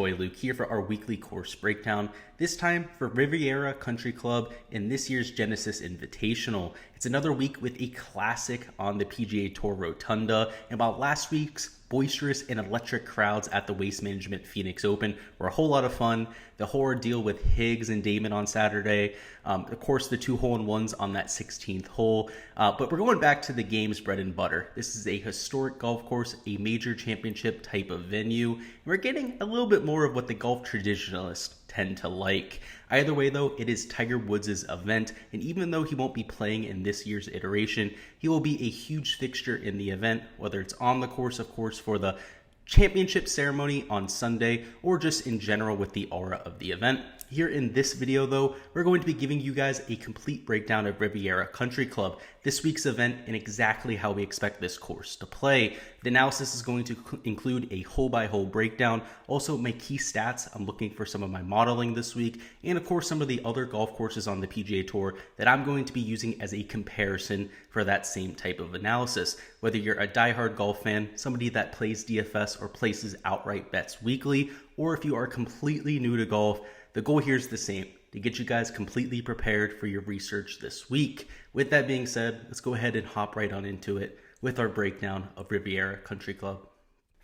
boy Luke here for our weekly course breakdown, this time for Riviera Country Club in this year's Genesis Invitational. It's another week with a classic on the PGA Tour Rotunda, and while last week's boisterous and electric crowds at the Waste Management Phoenix Open were a whole lot of fun, the whole ordeal with Higgs and Damon on Saturday, of course the 2 hole-in-ones on that 16th hole, but we're going back to the game's bread and butter. This is a historic golf course, a major championship type of venue, and we're getting a little bit more of what the golf traditionalists tend to like. Either way though, it is Tiger Woods' event, and even though he won't be playing in this year's iteration, he will be a huge fixture in the event, whether it's on the course, of course, for the championship ceremony on Sunday, or just in general with the aura of the event. Here in this video though, we're going to be giving you guys a complete breakdown of Riviera Country Club, this week's event, and exactly how we expect this course to play. The analysis is going to include a hole-by-hole breakdown, also my key stats. I'm looking for some of my modeling this week, and of course some of the other golf courses on the PGA Tour that I'm going to be using as a comparison for that same type of analysis. Whether you're a diehard golf fan, somebody that plays DFS or places outright bets weekly, or if you are completely new to golf, the goal here is the same, to get you guys completely prepared for your research this week. With that being said, let's go ahead and hop right on into it with our breakdown of Riviera Country Club.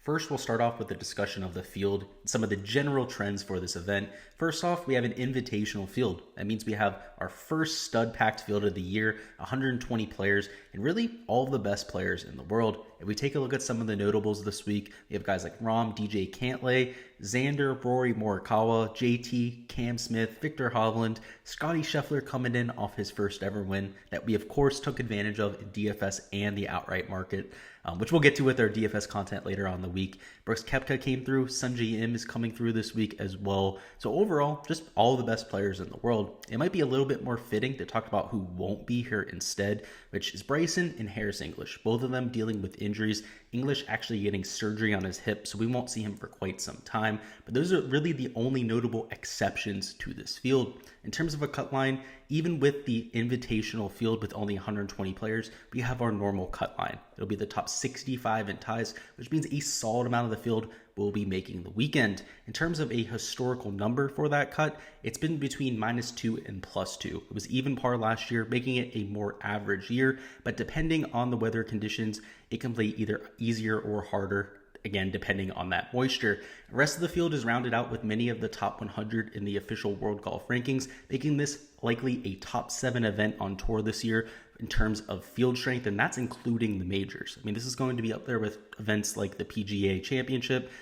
First, we'll start off with a discussion of the field and some of the general trends for this event. First off, we have an invitational field. That means we have our first stud-packed field of the year, 120 players, and really all the best players in the world. If we take a look at some of the notables this week, we have guys like Rahm, DJ Cantlay, Xander, Rory Morikawa, JT, Cam Smith, Victor Hovland, Scotty Scheffler coming in off his first ever win that we of course took advantage of in DFS and the outright market, which we'll get to with our DFS content later on in the week. Brooks Koepka came through, Sungjae Im is coming through this week as well. So overall, just all the best players in the world. It might be a little bit more fitting to talk about who won't be here instead, which is Bryson and Harris English, both of them dealing with injuries. English actually getting surgery on his hip, so we won't see him for quite some time. But those are really the only notable exceptions to this field. In terms of a cut line, even with the invitational field with only 120 players, we have our normal cut line. It'll be the top 65 in ties, which means a solid amount of the field will be making the weekend. In terms of a historical number for that cut, it's been between -2 and +2. It was even par last year, making it a more average year, but depending on the weather conditions, it can play either easier or harder, again, depending on that moisture. The rest of the field is rounded out with many of the top 100 in the official World Golf Rankings, making this likely a top 7 event on tour this year in terms of field strength, and that's including the majors. I mean, this is going to be up there with events like the PGA Championship,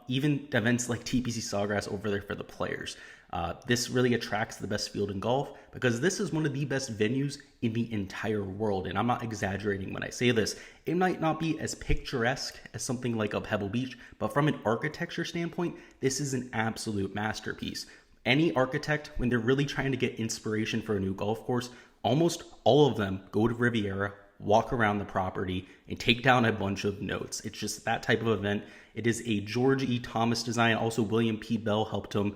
even events like TPC Sawgrass over there for the players. This really attracts the best field in golf because this is one of the best venues in the entire world. And I'm not exaggerating when I say this. It might not be as picturesque as something like a Pebble Beach, but from an architecture standpoint, this is an absolute masterpiece. Any architect, when they're really trying to get inspiration for a new golf course, almost all of them go to Riviera, walk around the property, and take down a bunch of notes. It's just that type of event. It is a George E. Thomas design. Also, William P. Bell helped him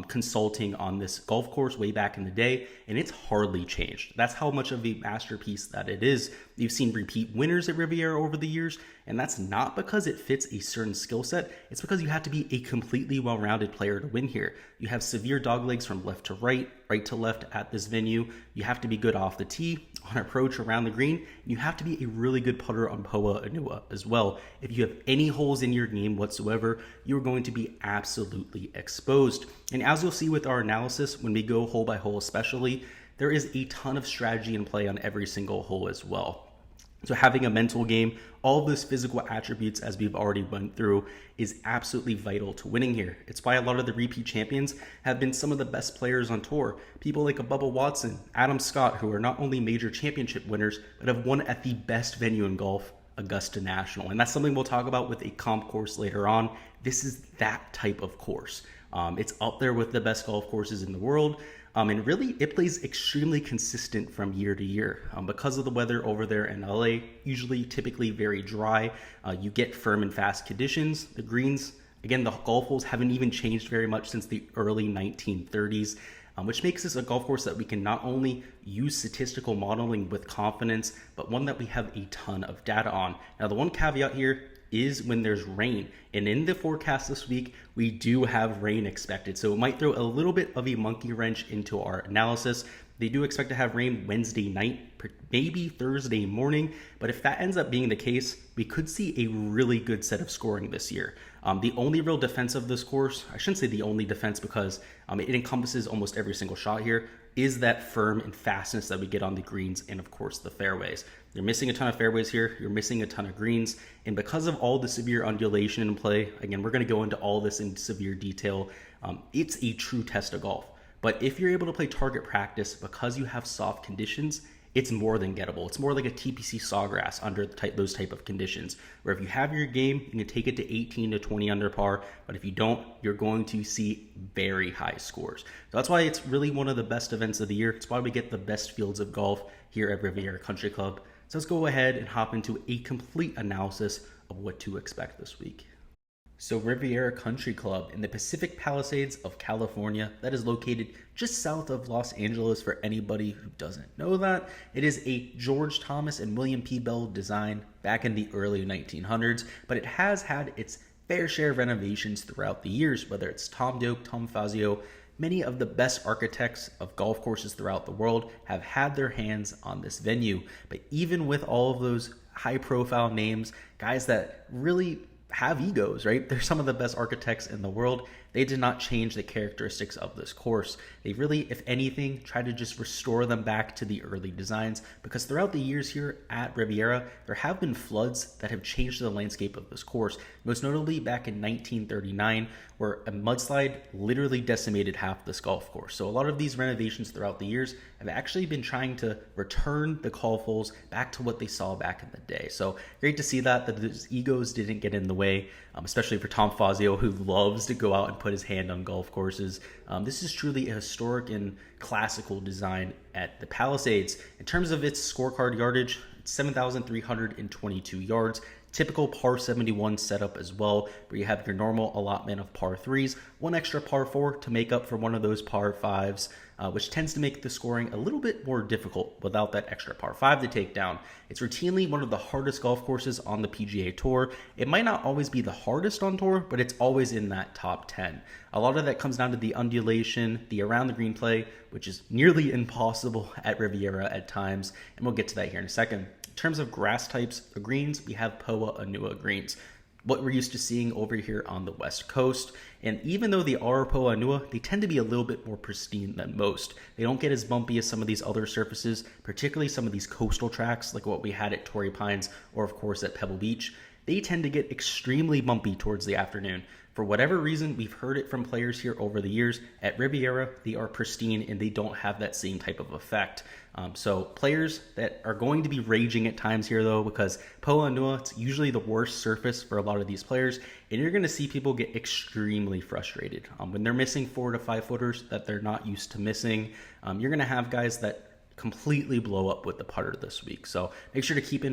consulting on this golf course way back in the day, and it's hardly changed. That's how much of a masterpiece that it is. You've seen repeat winners at Riviera over the years, and that's not because it fits a certain skill set. It's because you have to be a completely well-rounded player to win here. You have severe doglegs from left to right, right to left at this venue. You have to be good off the tee, on approach around the green, and you have to be a really good putter on Poa Anua as well. If you have any holes in your game whatsoever, you're going to be absolutely exposed. And as you'll see with our analysis, when we go hole by hole especially, there is a ton of strategy in play on every single hole as well. So having a mental game, all of those physical attributes, as we've already went through, is absolutely vital to winning here. It's why a lot of the repeat champions have been some of the best players on tour. People like a Bubba Watson, Adam Scott, who are not only major championship winners, but have won at the best venue in golf, Augusta National. And that's something we'll talk about with a comp course later on. This is that type of course. It's up there with the best golf courses in the world. And really, it plays extremely consistent from year to year. Because of the weather over there in LA, typically very dry. You get firm and fast conditions. The greens, again, the golf holes haven't even changed very much since the early 1930s, which makes this a golf course that we can not only use statistical modeling with confidence, but one that we have a ton of data on. Now, the one caveat here, is when there's rain. And in the forecast this week, we do have rain expected. So it might throw a little bit of a monkey wrench into our analysis. They do expect to have rain Wednesday night, maybe Thursday morning. But if that ends up being the case, we could see a really good set of scoring this year. The only real defense of this course, I shouldn't say the only defense because it encompasses almost every single shot here, is that firm and fastness that we get on the greens and of course the fairways. You're missing a ton of fairways here, you're missing a ton of greens, and because of all the severe undulation in play, again, we're going to go into all this in severe detail, it's a true test of golf. But if you're able to play target practice because you have soft conditions, it's more than gettable. It's more like a TPC Sawgrass under those type of conditions, where if you have your game, you can take it to 18 to 20 under par, but if you don't, you're going to see very high scores. So that's why it's really one of the best events of the year. It's why we get the best fields of golf here at Riviera Country Club. So let's go ahead and hop into a complete analysis of what to expect this week. So Riviera Country Club in the Pacific Palisades of California, that is located just south of Los Angeles for anybody who doesn't know that. It is a George Thomas and William P. Bell design back in the early 1900s, but it has had its fair share of renovations throughout the years, whether it's Tom Doak, Tom Fazio. Many of the best architects of golf courses throughout the world have had their hands on this venue. But even with all of those high-profile names, guys that really have egos, right? They're some of the best architects in the world. They did not change the characteristics of this course. They really, if anything, tried to just restore them back to the early designs, because throughout the years here at Riviera, there have been floods that have changed the landscape of this course. Most notably back in 1939, where a mudslide literally decimated half this golf course. So a lot of these renovations throughout the years have actually been trying to return the golf holes back to what they saw back in the day. So great to see that those egos didn't get in the way, especially for Tom Fazio, who loves to go out and put his hand on golf courses. This is truly a historic and classical design at the Palisades. In terms of its scorecard yardage, it's 7,322 yards. Typical par 71 setup as well, where you have your normal allotment of par 3s, one extra par 4 to make up for one of those par 5s, which tends to make the scoring a little bit more difficult without that extra par 5 to take down. It's routinely one of the hardest golf courses on the PGA Tour. It might not always be the hardest on tour, but it's always in that top 10. A lot of that comes down to the undulation, the around the green play, which is nearly impossible at Riviera at times, and we'll get to that here in a second. In terms of grass types of greens, we have Poa Anua greens, what we're used to seeing over here on the West Coast. And even though they are Poa Anua, they tend to be a little bit more pristine than most. They don't get as bumpy as some of these other surfaces, particularly some of these coastal tracks like what we had at Torrey Pines or of course at Pebble Beach. They tend to get extremely bumpy towards the afternoon. For whatever reason, we've heard it from players here over the years. At Riviera, they are pristine and they don't have that same type of effect. So players that are going to be raging at times here though, because Poa Anua, it's usually the worst surface for a lot of these players, and you're going to see people get extremely frustrated. When they're missing 4 to 5 footers that they're not used to missing, you're going to have guys that completely blow up with the putter this week. So make sure to keep that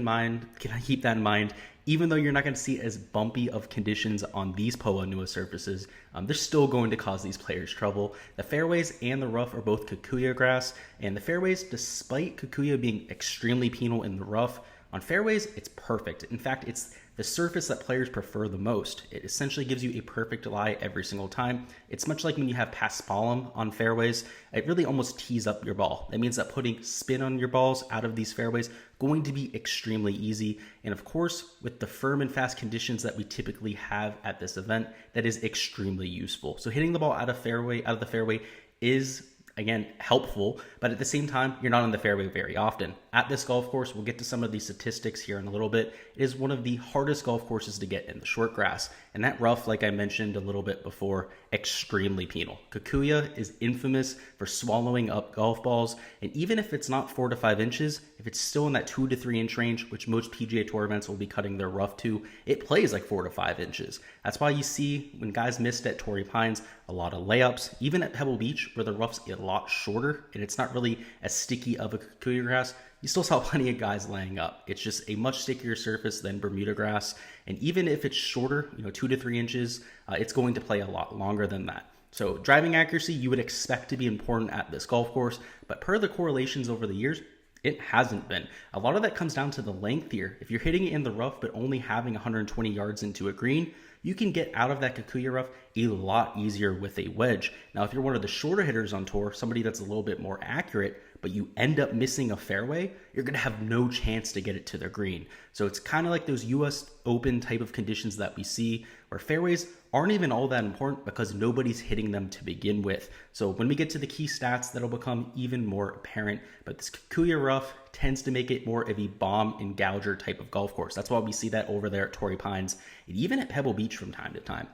in mind. Even though you're not going to see as bumpy of conditions on these Poa Anua surfaces, they're still going to cause these players trouble. The fairways and the rough are both kikuyu grass, and the fairways, despite kikuyu being extremely penal in the rough, on fairways, it's perfect. In fact, it's the surface that players prefer the most. It essentially gives you a perfect lie every single time. It's much like when you have paspalum on fairways. It really almost tees up your ball. That means that putting spin on your balls out of these fairways going to be extremely easy. And of course, with the firm and fast conditions that we typically have at this event, that is extremely useful. So hitting the ball out of the fairway is, again, helpful, but at the same time, you're not on the fairway very often. At this golf course, we'll get to some of these statistics here in a little bit. It is one of the hardest golf courses to get in the short grass, and that rough, like I mentioned a little bit before, extremely penal. Kikuyu is infamous for swallowing up golf balls, and even if it's not 4 to 5 inches, if it's still in that 2 to 3 inch range, which most PGA Tour events will be cutting their rough to, it plays like 4 to 5 inches. That's why you see when guys missed at Torrey Pines, a lot of layups, even at Pebble Beach, where the rough's a lot shorter and it's not really as sticky of a kikuyu grass, you still saw plenty of guys laying up. It's just a much stickier surface than Bermuda grass. And even if it's shorter, 2 to 3 inches, it's going to play a lot longer than that. So driving accuracy, you would expect to be important at this golf course, but per the correlations over the years, It hasn't been. A lot of that comes down to the length here. If you're hitting it in the rough but only having 120 yards into a green, you can get out of that Kikuyu rough a lot easier with a wedge. Now, if you're one of the shorter hitters on tour, somebody that's a little bit more accurate, but you end up missing a fairway, you're going to have no chance to get it to the green. So it's kind of like those US Open type of conditions that we see where fairways aren't even all that important because nobody's hitting them to begin with. So when we get to the key stats, that'll become even more apparent. But this Kikuyu rough tends to make it more of a bomb and gouger type of golf course. That's why we see that over there at Torrey Pines and even at Pebble Beach from time to time.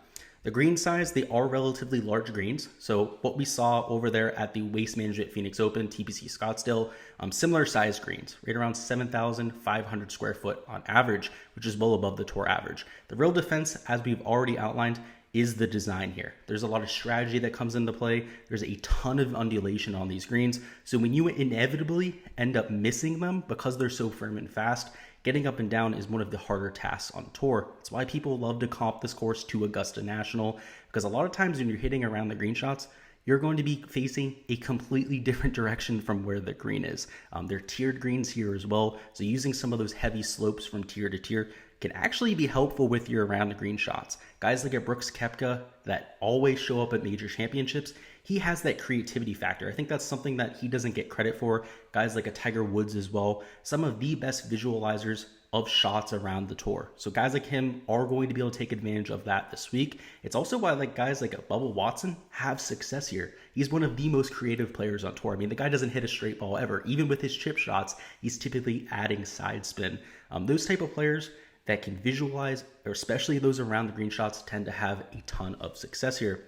The green size, they are relatively large greens. So what we saw over there at the Waste Management Phoenix Open, TPC Scottsdale, similar size greens, right around 7,500 square foot on average, which is well above the tour average. The real defense, as we've already outlined, is the design here. There's a lot of strategy that comes into play. There's a ton of undulation on these greens. So when you inevitably end up missing them because they're so firm and fast, getting up and down is one of the harder tasks on tour. It's why people love to comp this course to Augusta National, because a lot of times when you're hitting around the green shots, you're going to be facing a completely different direction from where the green is. They're tiered greens here as well, so using some of those heavy slopes from tier to tier can actually be helpful with your around the green shots. Guys like a Brooks Koepka that always show up at major championships, he has that creativity factor. I think that's something that he doesn't get credit for. Guys like a Tiger Woods as well, some of the best visualizers of shots around the tour. So guys like him are going to be able to take advantage of that this week. It's also why guys like Bubba Watson have success here. He's one of the most creative players on tour. I mean, the guy doesn't hit a straight ball ever. Even with his chip shots, he's typically adding side spin. Those type of players that can visualize, or especially those around the green shots, tend to have a ton of success here.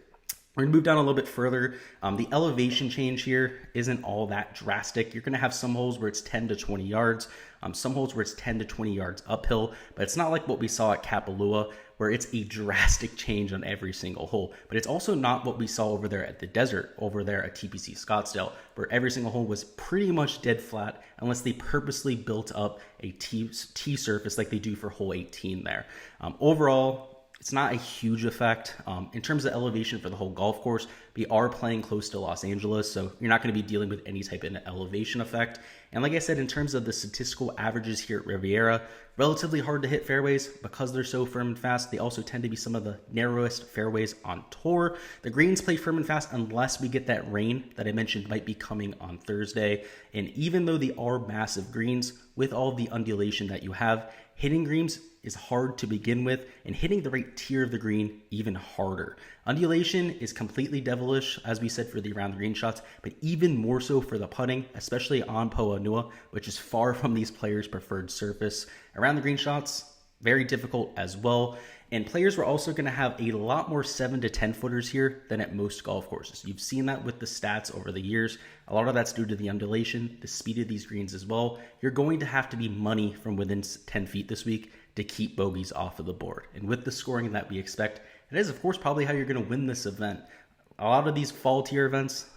We're going to move down a little bit further. The elevation change here isn't all that drastic. You're going to have some holes where it's 10 to 20 yards, some holes where it's 10 to 20 yards uphill, but it's not like what we saw at Kapalua, where it's a drastic change on every single hole. But it's also not what we saw over there at the desert, over there at TPC Scottsdale, where every single hole was pretty much dead flat unless they purposely built up a tee surface like they do for hole 18 there. Overall, it's not a huge effect. In terms of elevation for the whole golf course, we are playing close to Los Angeles, so you're not going to be dealing with any type of elevation effect. And like I said, in terms of the statistical averages here at Riviera, relatively hard to hit fairways because they're so firm and fast. They also tend to be some of the narrowest fairways on tour. The greens play firm and fast unless we get that rain that I mentioned might be coming on Thursday. And even though they are massive greens, with all the undulation that you have, hitting greens is hard to begin with, and hitting the right tier of the green even harder. Undulation is completely devilish, as we said, for the around the green shots, but even more so for the putting, especially on Po'anua, which is far from these players' preferred surface. Around the green shots, very difficult as well. And players were also going to have a lot more 7 to 10 footers here than at most golf courses. You've seen that with the stats over the years. A lot of that's due to the undulation, the speed of these greens as well. You're going to have to be money from within 10 feet this week to keep bogeys off of the board. And with the scoring that we expect, it is, of course, probably how you're going to win this event. A lot of these fall tier events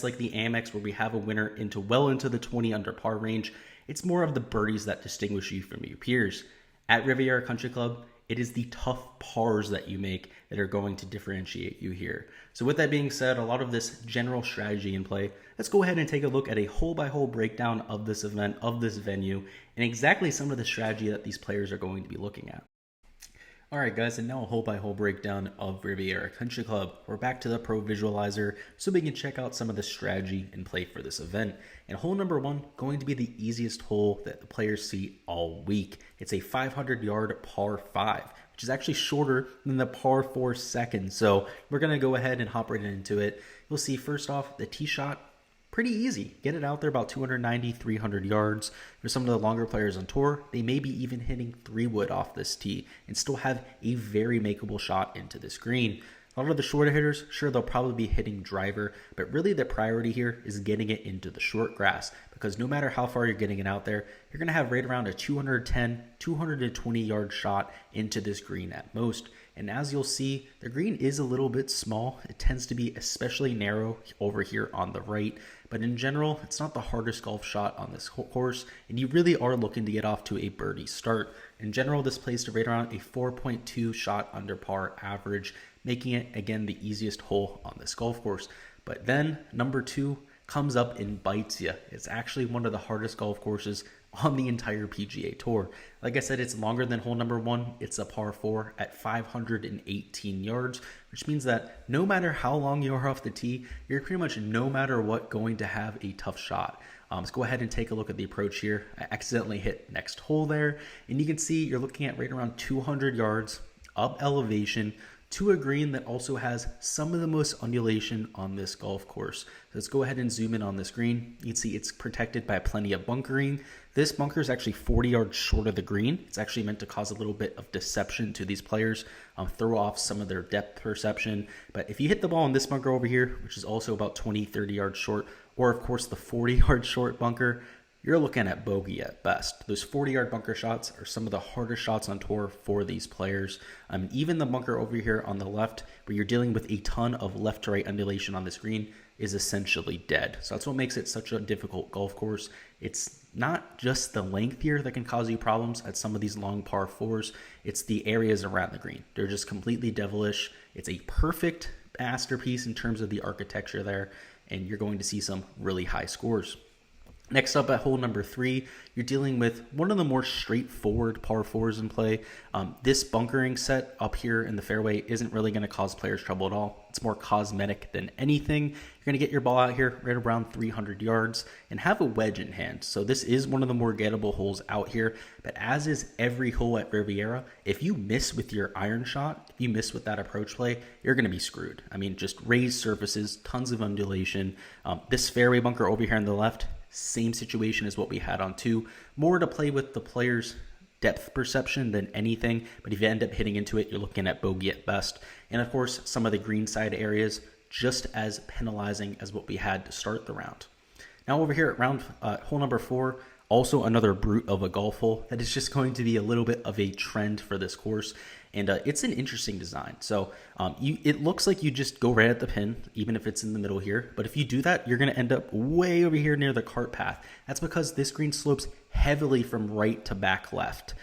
like the Amex, where we have a winner well into the 20 under par range, it's more of the birdies that distinguish you from your peers. At Riviera Country Club, it is the tough pars that you make that are going to differentiate you here. So with that being said, a lot of this general strategy in play, let's go ahead and take a look at a hole-by-hole breakdown of this event, of this venue, and exactly some of the strategy that these players are going to be looking at. All right, guys, and now a hole-by-hole breakdown of Riviera Country Club. We're back to the Pro Visualizer so we can check out some of the strategy and play for this event. And hole number 1, going to be the easiest hole that the players see all week. It's a 500-yard par 5, which is actually shorter than the par 4 second. So we're going to go ahead and hop right into it. You'll see, first off, the tee shot, pretty easy. Get it out there about 290, 300 yards. For some of the longer players on tour, they may be even hitting 3-wood off this tee and still have a very makeable shot into this green. A lot of the shorter hitters, sure, they'll probably be hitting driver, but really the priority here is getting it into the short grass, because no matter how far you're getting it out there, you're going to have right around a 210, 220 yard shot into this green at most. And as you'll see, the green is a little bit small. It tends to be especially narrow over here on the right, but in general, it's not the hardest golf shot on this course, and you really are looking to get off to a birdie start. In general, this plays to right around a 4.2 shot under par average, making it, again, the easiest hole on this golf course. But then, number 2, comes up and bites you. It's actually one of the hardest golf courses on the entire PGA Tour. Like I said, it's longer than hole number 1. It's a par 4 at 518 yards, which means that no matter how long you are off the tee, you're pretty much no matter what going to have a tough shot. Let's go ahead and take a look at the approach here. I accidentally hit next hole there, and you can see you're looking at right around 200 yards up elevation to a green that also has some of the most undulation on this golf course. So let's go ahead and zoom in on this green. You can see it's protected by plenty of bunkering. This bunker is actually 40 yards short of the green. It's actually meant to cause a little bit of deception to these players, throw off some of their depth perception. But if you hit the ball in this bunker over here, which is also about 20, 30 yards short, or of course the 40-yard short bunker, you're looking at bogey at best. Those 40-yard bunker shots are some of the hardest shots on tour for these players. Even the bunker over here on the left, where you're dealing with a ton of left to right undulation on this green, is essentially dead. So that's what makes it such a difficult golf course. It's not just the length here that can cause you problems at some of these long par 4s. It's the areas around the green. They're just completely devilish. It's a perfect masterpiece in terms of the architecture there, and you're going to see some really high scores. Next up at hole number 3, you're dealing with one of the more straightforward par 4s in play. This bunkering set up here in the fairway isn't really going to cause players trouble at all. It's more cosmetic than anything. You're going to get your ball out here right around 300 yards and have a wedge in hand. So this is one of the more gettable holes out here, but as is every hole at Riviera, if you miss with your iron shot, if you miss with that approach play, you're going to be screwed. I mean, just raised surfaces, tons of undulation. This fairway bunker over here on the left, same situation as what we had on 2. More to play with the player's depth perception than anything, but if you end up hitting into it, you're looking at bogey at best. And of course, some of the green side areas just as penalizing as what we had to start the round. Now over here at hole number 4, also another brute of a golf hole that is just going to be a little bit of a trend for this course. And it's an interesting design. So it looks like you just go right at the pin, even if it's in the middle here. But if you do that, you're going to end up way over here near the cart path. That's because this green slopes heavily from right to back left.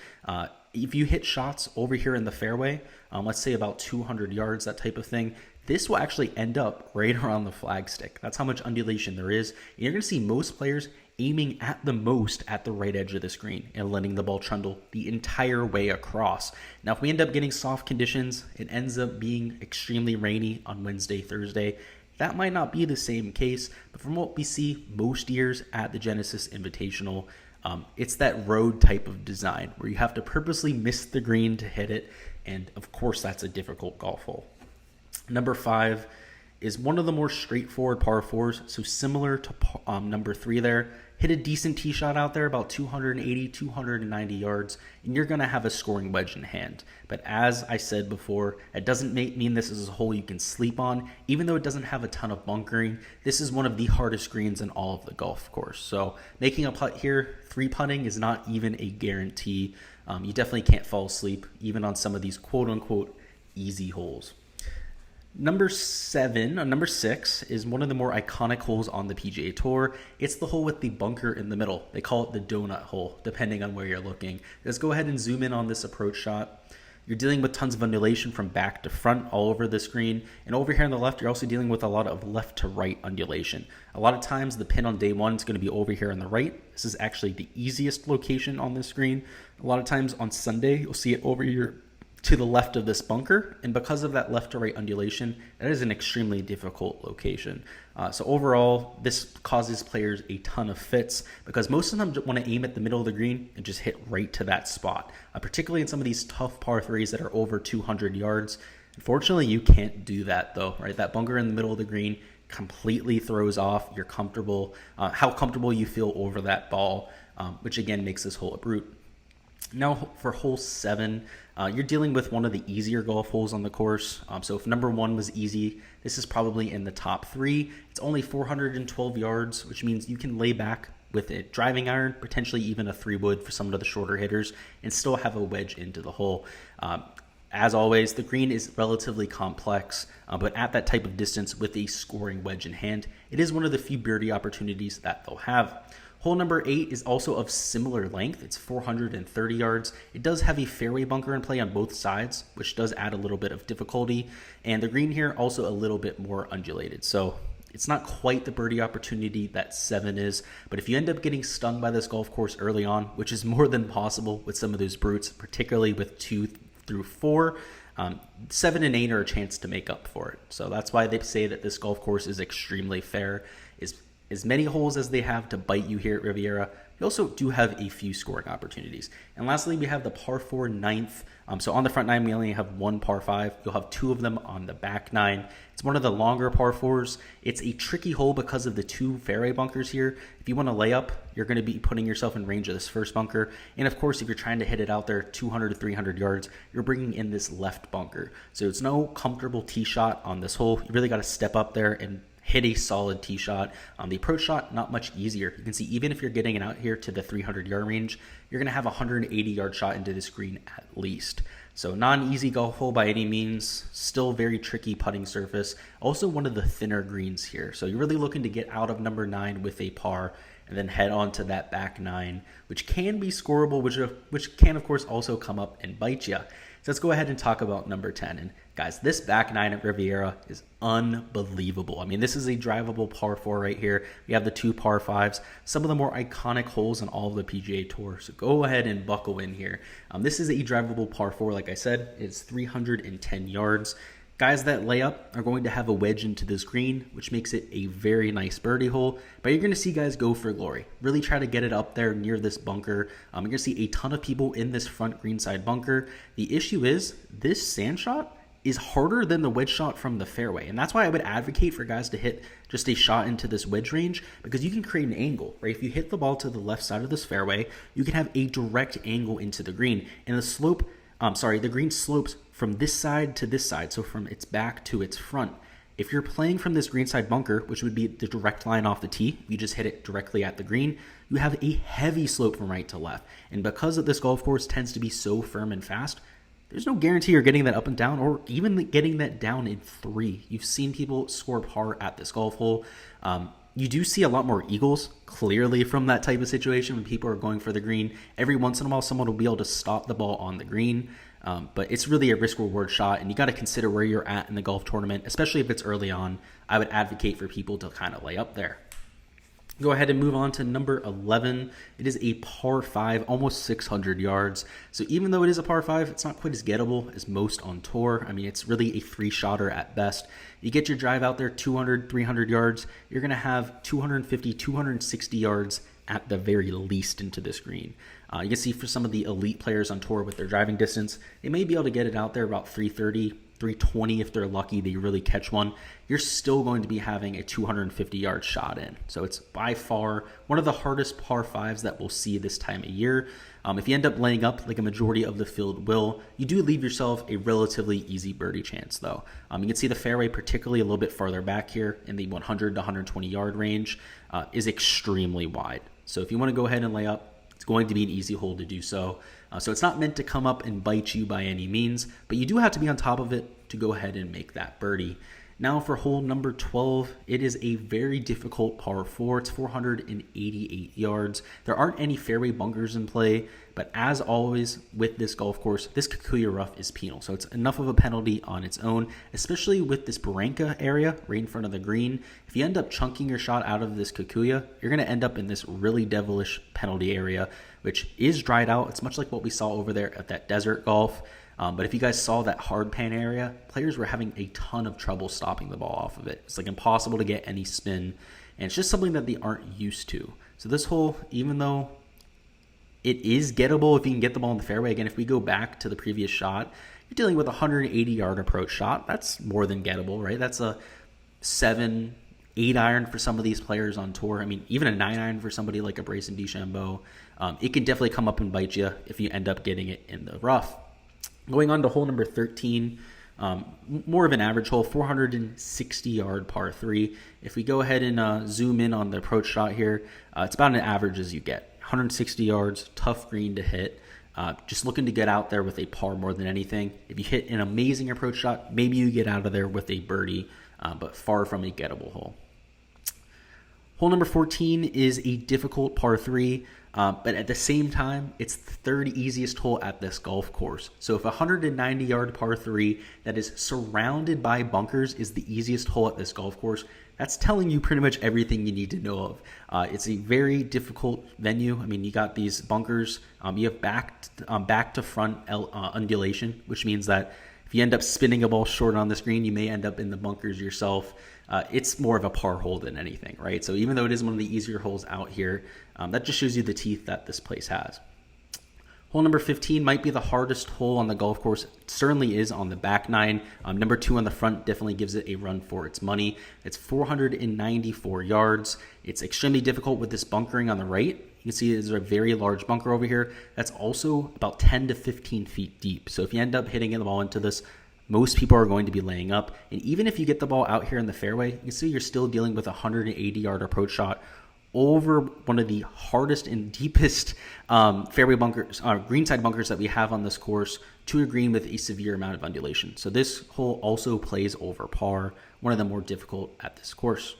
If you hit shots over here in the fairway, let's say about 200 yards, that type of thing, this will actually end up right around the flagstick. That's how much undulation there is. And you're going to see most players aiming at the most at the right edge of the screen and letting the ball trundle the entire way across. Now, if we end up getting soft conditions, it ends up being extremely rainy on Wednesday, Thursday. That might not be the same case, but from what we see most years at the Genesis Invitational, it's that road type of design where you have to purposely miss the green to hit it, and of course that's a difficult golf hole. Number 5 is one of the more straightforward par 4s, so similar to number 3 there. Hit a decent tee shot out there, about 280, 290 yards, and you're going to have a scoring wedge in hand. But as I said before, it doesn't mean this is a hole you can sleep on. Even though it doesn't have a ton of bunkering, this is one of the hardest greens in all of the golf course. So making a putt here, 3-putting is not even a guarantee. You definitely can't fall asleep, even on some of these quote-unquote easy holes. Number 6 is one of the more iconic holes on the PGA Tour. It's the hole with the bunker in the middle. They call it the donut hole, depending on where you're looking. Let's go ahead and zoom in on this approach shot. You're dealing with tons of undulation from back to front all over the screen. And over here on the left, you're also dealing with a lot of left to right undulation. A lot of times the pin on day 1 is going to be over here on the right. This is actually the easiest location on the screen. A lot of times on Sunday, you'll see it over here to the left of this bunker, and because of that left to right undulation, that is an extremely difficult location. So overall, this causes players a ton of fits because most of them want to aim at the middle of the green and just hit right to that spot, particularly in some of these tough par 3s that are over 200 yards. Unfortunately, you can't do that though, right? That bunker in the middle of the green completely throws off your how comfortable you feel over that ball, which again makes this hole a brute. Now for hole 7, you're dealing with one of the easier golf holes on the course. So if number 1 was easy, this is probably in the top 3. It's only 412 yards, which means you can lay back with a driving iron, potentially even a 3-wood for some of the shorter hitters, and still have a wedge into the hole. As always, the green is relatively complex, but at that type of distance with a scoring wedge in hand, it is one of the few birdie opportunities that they'll have. Hole number 8 is also of similar length. It's 430 yards. It does have a fairway bunker in play on both sides, which does add a little bit of difficulty. And the green here also a little bit more undulated. So It's not quite the birdie opportunity that 7 is, but if you end up getting stung by this golf course early on, which is more than possible with some of those brutes, particularly with 2 through 4, 7 and 8 are a chance to make up for it. So that's why they say that this golf course is extremely fair. Is as many holes as they have to bite you here at Riviera, you also do have a few scoring opportunities. And lastly, we have the par 4 ninth. So on the front 9, we only have 1 par 5. You'll have 2 of them on the back 9. It's one of the longer par 4s. It's a tricky hole because of the 2 fairway bunkers here. If you want to lay up, you're going to be putting yourself in range of this first bunker. And of course, if you're trying to hit it out there 200 to 300 yards, you're bringing in this left bunker. So it's no comfortable tee shot on this hole. You really got to step up there and hit a solid tee shot. The approach shot, not much easier. You can see even if you're getting it out here to the 300-yard range, you're going to have a 180-yard shot into this green at least. So not an easy golf hole by any means. Still very tricky putting surface. Also one of the thinner greens here. So you're really looking to get out of number 9 with a par and then head on to that back 9, which can be scoreable, which can, of course, also come up and bite you. So let's go ahead and talk about number 10. And guys, this back 9 at Riviera is unbelievable. I mean, this is a drivable par 4 right here. We have the 2 par 5s, some of the more iconic holes in all of the PGA Tour. So go ahead and buckle in here. This is a drivable par 4, like I said. It's 310 yards. Guys that lay up are going to have a wedge into this green, which makes it a very nice birdie hole. But you're going to see guys go for glory. Really try to get it up there near this bunker. You're going to see a ton of people in this front greenside bunker. The issue is this sand shot is harder than the wedge shot from the fairway. And that's why I would advocate for guys to hit just a shot into this wedge range, because you can create an angle, right? If you hit the ball to the left side of this fairway, you can have a direct angle into the green. And the green slopes from this side to this side, so from its back to its front. If you're playing from this greenside bunker, which would be the direct line off the tee, you just hit it directly at the green, you have a heavy slope from right to left. And because this golf course tends to be so firm and fast, there's no guarantee you're getting that up and down, or even getting that down in 3. You've seen people score par at this golf hole. You do see a lot more eagles, clearly, from that type of situation when people are going for the green. Every once in a while, someone will be able to stop the ball on the green. But it's really a risk-reward shot, and you got to consider where you're at in the golf tournament, especially if it's early on. I would advocate for people to kind of lay up there. Go ahead and move on to number 11. It is a par 5, almost 600 yards. So even though it is a par 5, it's not quite as gettable as most on tour. I mean, it's really a 3-shotter at best. You get your drive out there 200, 300 yards, you're going to have 250, 260 yards at the very least into this green. You can see for some of the elite players on tour with their driving distance, they may be able to get it out there about 330, 320 if they're lucky, they really catch one. You're still going to be having a 250-yard shot in. So it's by far one of the hardest par 5s that we'll see this time of year. If you end up laying up like a majority of the field will, you do leave yourself a relatively easy birdie chance though. You can see the fairway, particularly a little bit farther back here in the 100 to 120-yard range, is extremely wide. So if you want to go ahead and lay up, it's going to be an easy hole to do so. So it's not meant to come up and bite you by any means, but you do have to be on top of it to go ahead and make that birdie. Now for hole number 12, it is a very difficult par 4. It's 488 yards. There aren't any fairway bunkers in play, but as always with this golf course, this Kikuyu rough is penal. So it's enough of a penalty on its own, especially with this Barranca area right in front of the green. If you end up chunking your shot out of this Kikuyu, you're going to end up in this really devilish penalty area, which is dried out. It's much like what we saw over there at that desert golf. But if you guys saw that hard pan area, players were having a ton of trouble stopping the ball off of it. It's like impossible to get any spin, and it's just something that they aren't used to. So this hole, even though it is gettable if you can get the ball in the fairway, again, if we go back to the previous shot, you're dealing with a 180-yard approach shot. That's more than gettable, right? That's a 7, 8 iron for some of these players on tour. I mean, even a 9 iron for somebody like a Bryson DeChambeau. It can definitely come up and bite you if you end up getting it in the rough. Going on to hole number 13, more of an average hole, 460-yard par 3. If we go ahead and zoom in on the approach shot here, it's about an average as you get. 160 yards, tough green to hit. Just looking to get out there with a par more than anything. If you hit an amazing approach shot, maybe you get out of there with a birdie, but far from a gettable hole. Hole number 14 is a difficult par 3. But at the same time, it's the third easiest hole at this golf course. So if a 190-yard par 3 that is surrounded by bunkers is the easiest hole at this golf course, that's telling you pretty much everything you need to know of. It's a very difficult venue. I mean, you got these bunkers. You have back to front undulation, which means that if you end up spinning a ball short on the screen, you may end up in the bunkers yourself. It's more of a par hole than anything, right? So even though it is one of the easier holes out here, that just shows you the teeth that this place has. Hole number 15 might be the hardest hole on the golf course. It certainly is on the back nine. Number 2 on the front definitely gives it a run for its money. It's 494 yards. It's extremely difficult with this bunkering on the right. You can see there's a very large bunker over here. That's also about 10 to 15 feet deep. So if you end up hitting the ball into this, most people are going to be laying up. And even if you get the ball out here in the fairway, you can see you're still dealing with a 180-yard approach shot over one of the hardest and deepest fairway bunkers, greenside bunkers that we have on this course, to a green with a severe amount of undulation. So this hole also plays over par, one of the more difficult at this course.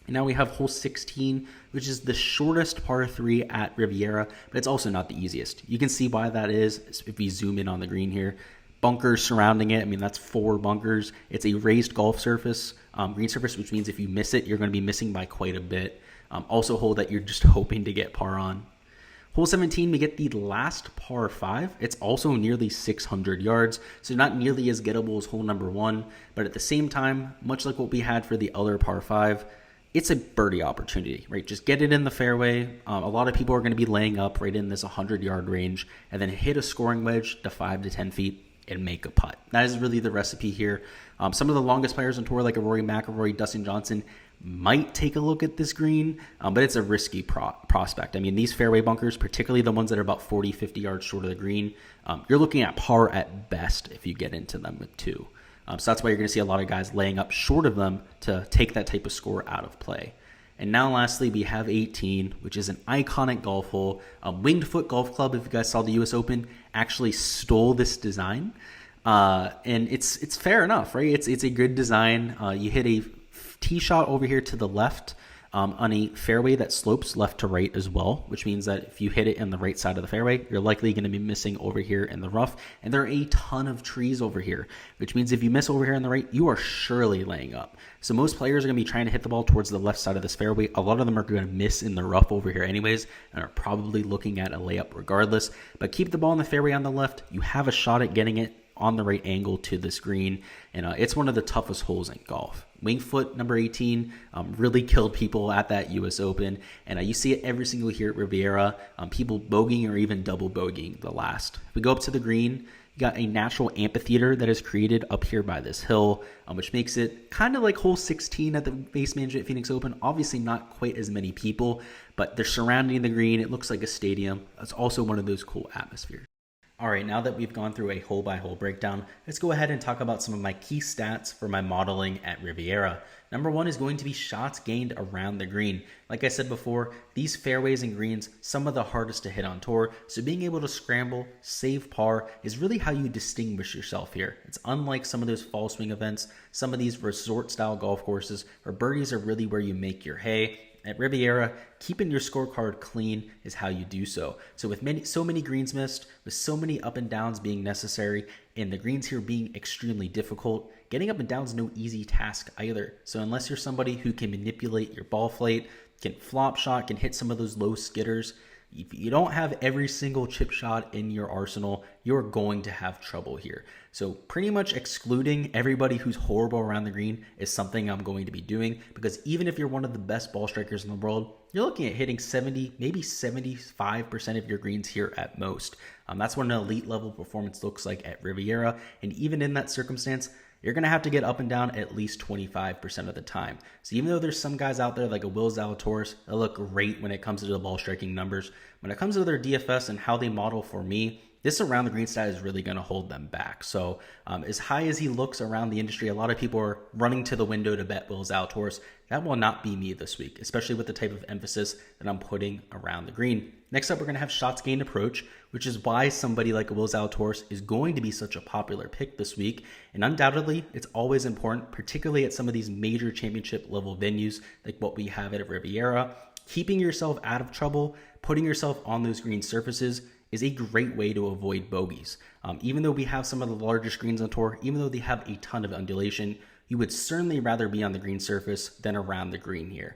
And now we have hole 16, which is the shortest par 3 at Riviera, but it's also not the easiest. You can see why that is if we zoom in on the green here. Bunkers surrounding it. I mean, that's 4 bunkers. It's a raised golf surface, green surface, which means if you miss it, you're going to be missing by quite a bit. Also a hole that you're just hoping to get par on. Hole 17, we get the last par 5. It's also nearly 600 yards, so not nearly as gettable as hole number 1, but at the same time, much like what we had for the other par 5, it's a birdie opportunity, right? Just get it in the fairway. A lot of people are going to be laying up right in this 100-yard range, and then hit a scoring wedge to 5 to 10 feet and make a putt. That is really the recipe here. Some of the longest players on tour, like a Rory McIlroy, Dustin Johnson, might take a look at this green, but it's a risky prospect. I mean, these fairway bunkers, particularly the ones that are about 40, 50 yards short of the green, you're looking at par at best if you get into them with 2. So that's why you're going to see a lot of guys laying up short of them to take that type of score out of play. And now lastly, we have 18, which is an iconic golf hole. Winged Foot Golf Club, if you guys saw the US Open, actually stole this design. And it's fair enough, right? It's a good design. You hit a tee shot over here to the left on a fairway that slopes left to right as well, which means that if you hit it in the right side of the fairway, you're likely going to be missing over here in the rough. And there are a ton of trees over here, which means if you miss over here on the right, you are surely laying up. So most players are going to be trying to hit the ball towards the left side of this fairway. A lot of them are going to miss in the rough over here anyways, and are probably looking at a layup regardless. But keep the ball in the fairway on the left. You have a shot at getting it on the right angle to this green, and it's one of the toughest holes in golf. Winged Foot number 18 really killed people at that US Open, and you see it every single year at Riviera, people bogeying or even double bogeying the last. If we go up to the green, you got a natural amphitheater that is created up here by this hill, which makes it kind of like hole 16 at the Waste Management Phoenix Open. Obviously not quite as many people, but they're surrounding the green. It looks like a stadium. It's also one of those cool atmospheres. All right, now that we've gone through a hole-by-hole breakdown, let's go ahead and talk about some of my key stats for my modeling at Riviera. Number 1 is going to be shots gained around the green. Like I said before, these fairways and greens, some of the hardest to hit on tour, so being able to scramble, save par, is really how you distinguish yourself here. It's unlike some of those fall swing events, some of these resort-style golf courses, where birdies are really where you make your hay. At Riviera, keeping your scorecard clean is how you do so. So with so many greens missed, with so many up and downs being necessary, and the greens here being extremely difficult, getting up and down is no easy task either. So unless you're somebody who can manipulate your ball flight, can flop shot, can hit some of those low skidders, if you don't have every single chip shot in your arsenal, you're going to have trouble here. So pretty much excluding everybody who's horrible around the green is something I'm going to be doing, because even if you're one of the best ball strikers in the world, you're looking at hitting 70, maybe 75% of your greens here at most. That's what an elite level performance looks like at Riviera. And even in that circumstance, you're going to have to get up and down at least 25% of the time. So even though there's some guys out there like a Will Zalatoris that look great when it comes to the ball striking numbers, when it comes to their DFS and how they model for me, this around the green stat is really going to hold them back. So as high as he looks around the industry, a lot of people are running to the window to bet Will Zalatoris. That will not be me this week, especially with the type of emphasis that I'm putting around the green. Next up, we're going to have shots gained approach, which is why somebody like Will Zalatoris is going to be such a popular pick this week. And undoubtedly, it's always important, particularly at some of these major championship level venues like what we have at Riviera. keeping yourself out of trouble, putting yourself on those green surfaces is a great way to avoid bogeys. Even though we have some of the largest greens on tour, even though they have a ton of undulation, you would certainly rather be on the green surface than around the green here.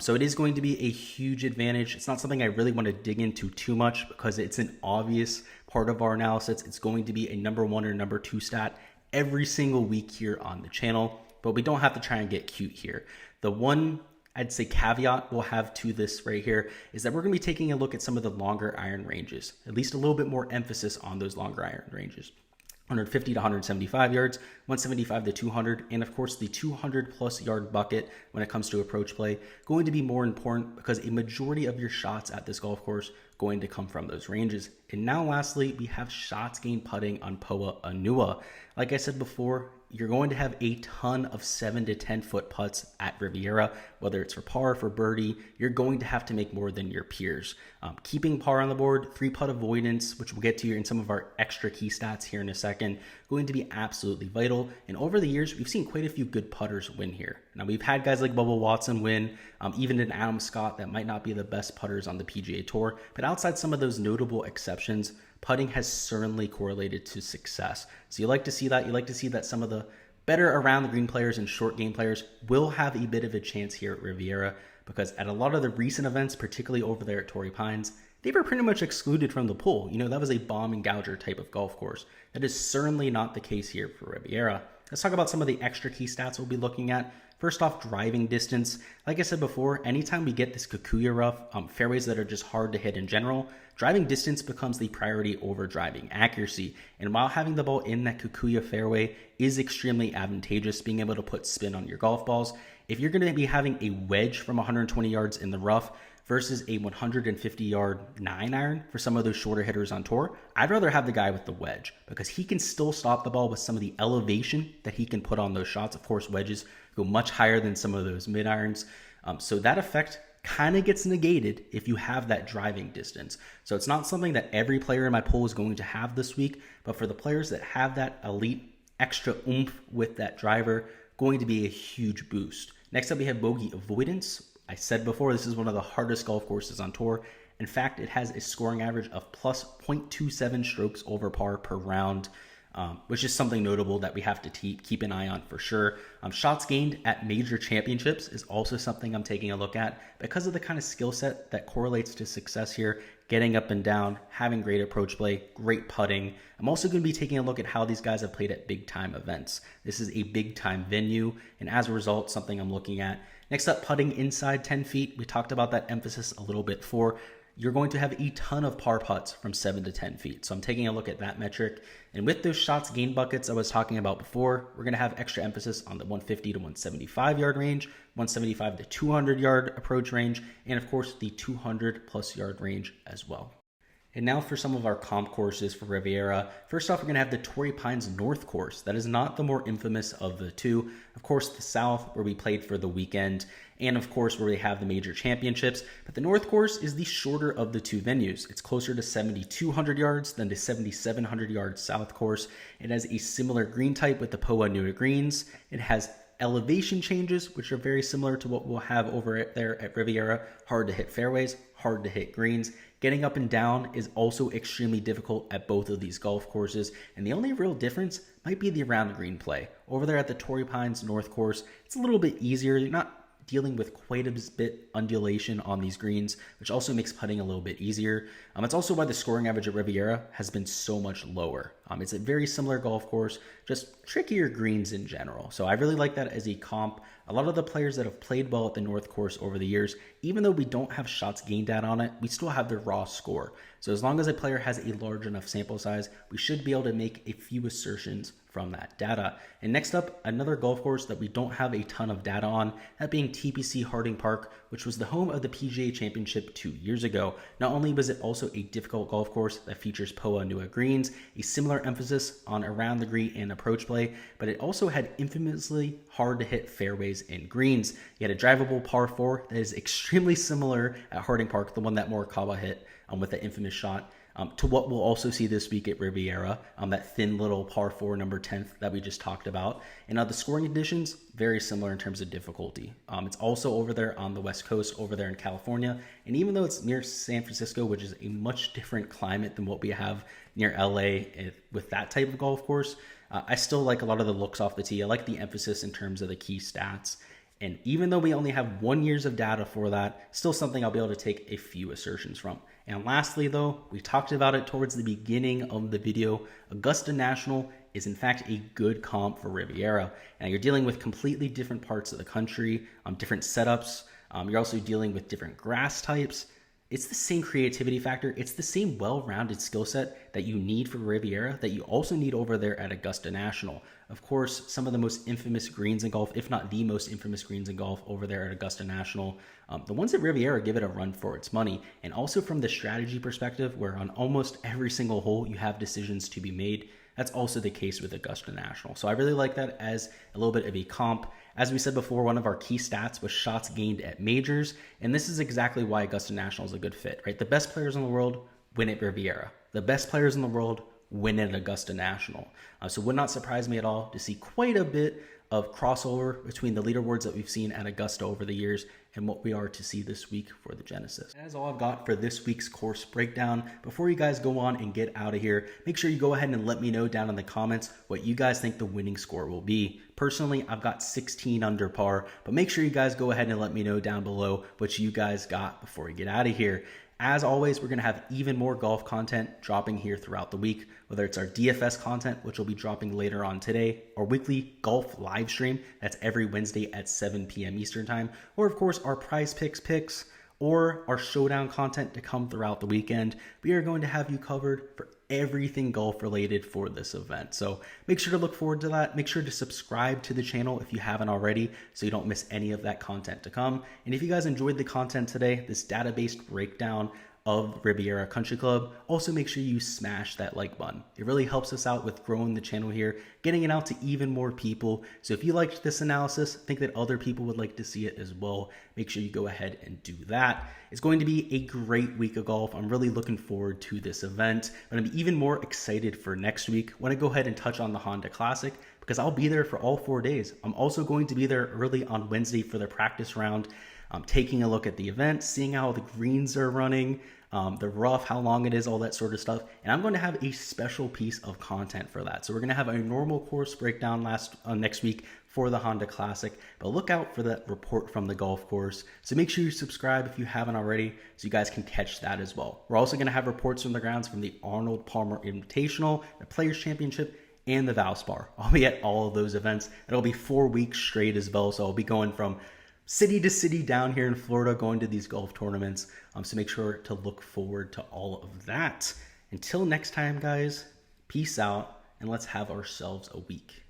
So it is going to be a huge advantage. It's not something I really want to dig into too much because it's an obvious part of our analysis. It's going to be a number 1 or number 2 stat every single week here on the channel, but we don't have to try and get cute here. The one I'd say caveat we'll have to this right here is that we're going to be taking a look at some of the longer iron ranges, at least a little bit more emphasis on those longer iron ranges. 150 to 175 yards, 175 to 200, and of course the 200 plus yard bucket when it comes to approach play, going to be more important because a majority of your shots at this golf course going to come from those ranges. And now lastly, we have shots gained putting on Poa Anua. Like I said before, you're going to have a ton of 7 to 10 foot putts at Riviera, whether it's for par, for birdie, you're going to have to make more than your peers. Keeping par on the board, 3-putt avoidance, which we'll get to in some of our extra key stats here in a second, going to be absolutely vital. And over the years, we've seen quite a few good putters win here. Now, we've had guys like Bubba Watson win, even an Adam Scott that might not be the best putters on the PGA Tour, but outside some of those notable exceptions, putting has certainly correlated to success. So you like to see that. You like to see that some of the better around the green players and short game players will have a bit of a chance here at Riviera, because at a lot of the recent events, particularly over there at Torrey Pines, they were pretty much excluded from the pool. You know, that was a bomb and gouger type of golf course. That is certainly not the case here for Riviera. Let's talk about some of the extra key stats we'll be looking at. First off, driving distance. Like I said before, anytime we get this Kikuyu rough, fairways that are just hard to hit in general, driving distance becomes the priority over driving accuracy. And while having the ball in that Kikuyu fairway is extremely advantageous, being able to put spin on your golf balls, if you're going to be having a wedge from 120 yards in the rough versus a 150-yard 9-iron for some of those shorter hitters on tour, I'd rather have the guy with the wedge because he can still stop the ball with some of the elevation that he can put on those shots. Of course, wedges go much higher than some of those mid-irons. So that effect kind of gets negated if you have that driving distance. So it's not something that every player in my poll is going to have this week, but for the players that have that elite extra oomph with that driver, going to be a huge boost. Next up, we have bogey avoidance. I said before, this is one of the hardest golf courses on tour. In fact, it has a scoring average of plus 0.27 strokes over par per round, which is something notable that we have to keep an eye on for sure. Shots gained at major championships is also something I'm taking a look at because of the kind of skill set that correlates to success here, getting up and down, having great approach play, great putting. I'm also going to be taking a look at how these guys have played at big time events. This is a big time venue, and as a result, something I'm looking at. Next up, putting inside 10 feet. We talked about that emphasis a little bit before. You're going to have a ton of par putts from 7 to 10 feet. So I'm taking a look at that metric. And with those shots gained buckets I was talking about before, we're going to have extra emphasis on the 150 to 175 yard range, 175 to 200 yard approach range, and of course the 200 plus yard range as well. And now for some of our comp courses for Riviera. First off, we're going to have the Torrey Pines North course. That is not the more infamous of the two. Of course, the South, where we played for the weekend, and of course, where we have the major championships. But the North course is the shorter of the two venues. It's closer to 7,200 yards than the 7,700 yard South course. It has a similar green type with the Poa Anua greens. It has elevation changes, which are very similar to what we'll have over there at Riviera. Hard to hit fairways, hard to hit greens. Getting up and down is also extremely difficult at both of these golf courses, and the only real difference might be the around the green play. Over there at the Torrey Pines North course, it's a little bit easier. You're not dealing with quite a bit undulation on these greens, which also makes putting a little bit easier. It's also why the scoring average at Riviera has been so much lower. It's a very similar golf course, just trickier greens in general. So I really like that as a comp. A lot of the players that have played well at the North course over the years, even though we don't have shots gained data on it, we still have their raw score. So as long as a player has a large enough sample size, we should be able to make a few assertions from that data. And next up, another golf course that we don't have a ton of data on, that being TPC Harding Park, which was the home of the PGA Championship 2 years ago. Not only was it also a difficult golf course that features Poa Anua greens, a similar emphasis on around the green and approach play, but it also had infamously hard to hit fairways and greens. You had a drivable par 4 that is extremely similar at Harding Park, the one that Morikawa hit with the infamous shot. to what we'll also see this week at Riviera, that thin little par 4 number 10th that we just talked about. And the scoring conditions, very similar in terms of difficulty. It's also over there on the West Coast, over there in California. And even though it's near San Francisco, which is a much different climate than what we have near LA with that type of golf course, I still like a lot of the looks off the tee. I like the emphasis in terms of the key stats. And even though we only have 1 year of data for that, still something I'll be able to take a few assertions from. And lastly, though, we talked about it towards the beginning of the video. Augusta National is in fact a good comp for Riviera. And you're dealing with completely different parts of the country, different setups. You're also dealing with different grass types. It's the same creativity factor. It's the same well-rounded skill set that you need for Riviera that you also need over there at Augusta National. Of course, some of the most infamous greens in golf, if not the most infamous greens in golf over there at Augusta National. The ones at Riviera give it a run for its money. And also from the strategy perspective, where on almost every single hole you have decisions to be made, that's also the case with Augusta National. So I really like that as a little bit of a comp. As we said before, one of our key stats was shots gained at majors. And this is exactly why Augusta National is a good fit, right? The best players in the world win at Riviera. The best players in the world win at Augusta National. So it would not surprise me at all to see quite a bit of crossover between the leaderboards that we've seen at Augusta over the years and what we are to see this week for the Genesis. That is all I've got for this week's course breakdown. Before you guys go on and get out of here, make sure you go ahead and let me know down in the comments what you guys think the winning score will be. Personally, I've got 16 under par, but make sure you guys go ahead and let me know down below what you guys got before we get out of here. As always, we're going to have even more golf content dropping here throughout the week, whether it's our DFS content, which will be dropping later on today, our weekly golf live stream, that's every Wednesday at 7 p.m. Eastern time, or of course our prize picks, or our showdown content to come throughout the weekend. We are going to have you covered for everything golf related for this event. So make sure to look forward to that. Make sure to subscribe to the channel if you haven't already so you don't miss any of that content to come. And if you guys enjoyed the content today, this data-based breakdown of Riviera Country Club, also make sure you smash that like button. It really helps us out with growing the channel here, getting it out to even more people. So if you liked this analysis, think that other people would like to see it as well, make sure you go ahead and do that. It's going to be a great week of golf. I'm really looking forward to this event, but I'm even more excited for next week. I want to go ahead and touch on the Honda Classic because I'll be there for all 4 days. I'm also going to be there early on Wednesday for the practice round. Taking a look at the event, seeing how the greens are running, the rough, how long it is, all that sort of stuff. And I'm going to have a special piece of content for that. So we're going to have a normal course breakdown next week for the Honda Classic, but look out for that report from the golf course. So make sure you subscribe if you haven't already so you guys can catch that as well. We're also going to have reports from the grounds from the Arnold Palmer Invitational, the Players Championship, and the Valspar. I'll be at all of those events. It'll be 4 weeks straight as well. So I'll be going from city to city down here in Florida, going to these golf tournaments. So make sure to look forward to all of that. Until next time, guys, peace out, and let's have ourselves a week.